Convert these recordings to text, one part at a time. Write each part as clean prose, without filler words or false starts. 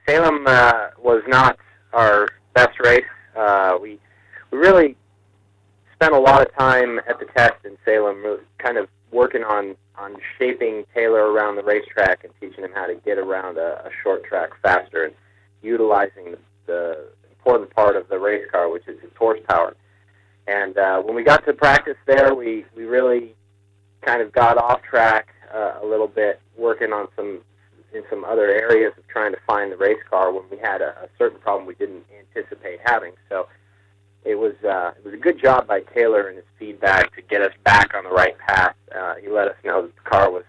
Salem was not our best race. We really spent a lot of time at the test in Salem, really kind of working on shaping Tayler around the racetrack and teaching him how to get around a short track faster and utilizing the important part of the race car, which is its horsepower. And when we got to practice there, we really kind of got off track a little bit, working on some other areas of trying to find the race car when we had a certain problem we didn't anticipate having. So it was a good job by Tayler and his feedback to get us back on the right path. He let us know that the car was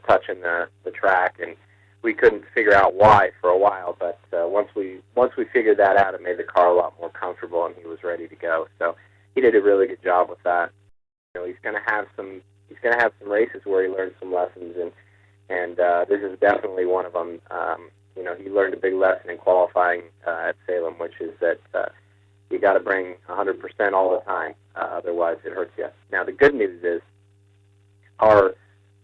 touching the track, and we couldn't figure out why for a while. But once we figured that out, it made the car a lot more comfortable, and he was ready to go. So he did a really good job with that. You know, he's going to have some races where he learns some lessons, and this is definitely one of them. You know, he learned a big lesson in qualifying at Salem, which is that you got to bring 100% all the time, otherwise it hurts you. Now, the good news is our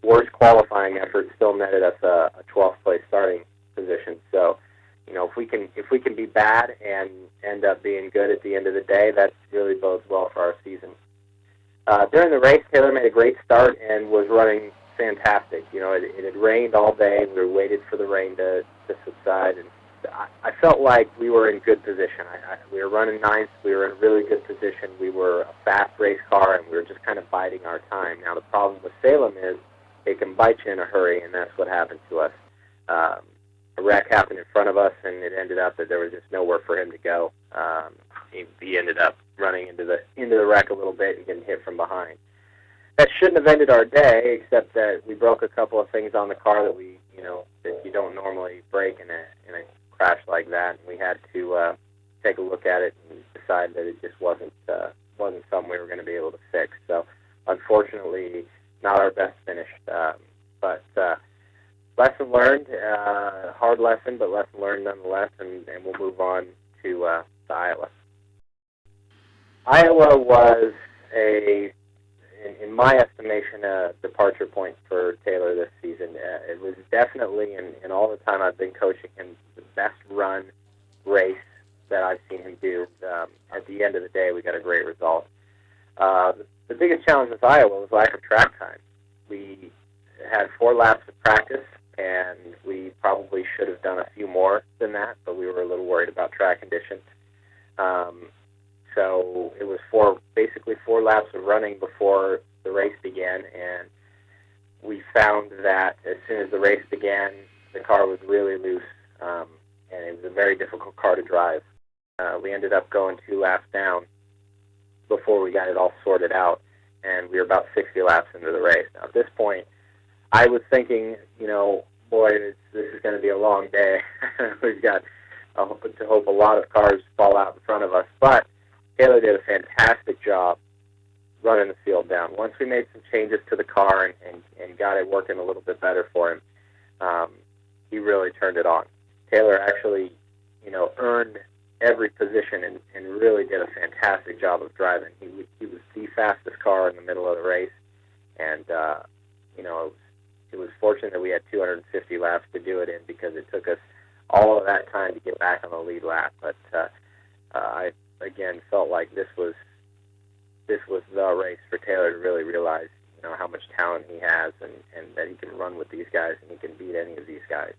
worst qualifying effort still netted us a 12th place starting position. So, you know, if we can be bad and end up being good at the end of the day, that really bodes well for our season. During the race, Tayler made a great start and was running fantastic. You know, it had rained all day. We waited for the rain to subside, and I felt like we were in good position. We were running ninth. We were in a really good position. We were a fast race car, and we were just kind of biding our time. Now, the problem with Salem is it can bite you in a hurry, and that's what happened to us. A wreck happened in front of us, and it ended up that there was just nowhere for him to go. He ended up running into the wreck a little bit and getting hit from behind. That shouldn't have ended our day, except that we broke a couple of things on the car that that you don't normally break in a crash like that. And we had to take a look at it and decide that it just wasn't something we were going to be able to fix. So, unfortunately, not our best finish. But lesson learned, hard lesson, but lesson learned nonetheless. And we'll move on to Iowa. Iowa was in my estimation, a departure point for Tayler this season. It was definitely, in all the time I've been coaching him, the best run race that I've seen him do. At the end of the day, we got a great result. The biggest challenge with Iowa was lack of track time. We had 4 laps of practice, and we probably should have done a few more than that, but we were a little worried about track conditions. So it was basically 4 laps of running before the race began, and we found that as soon as the race began, the car was really loose, and it was a very difficult car to drive. We ended up going 2 laps down before we got it all sorted out, and we were about 60 laps into the race. Now, at this point, I was thinking, boy, this is going to be a long day. We've got to hope a lot of cars fall out in front of us, but Tayler did a fantastic job running the field down. Once we made some changes to the car and got it working a little bit better for him, he really turned it on. Tayler actually, earned every position and really did a fantastic job of driving. He was the fastest car in the middle of the race, and it was fortunate that we had 250 laps to do it in, because it took us all of that time to get back on the lead lap. But I again felt like this was the race for Tayler to really realize how much talent he has, and that he can run with these guys and he can beat any of these guys.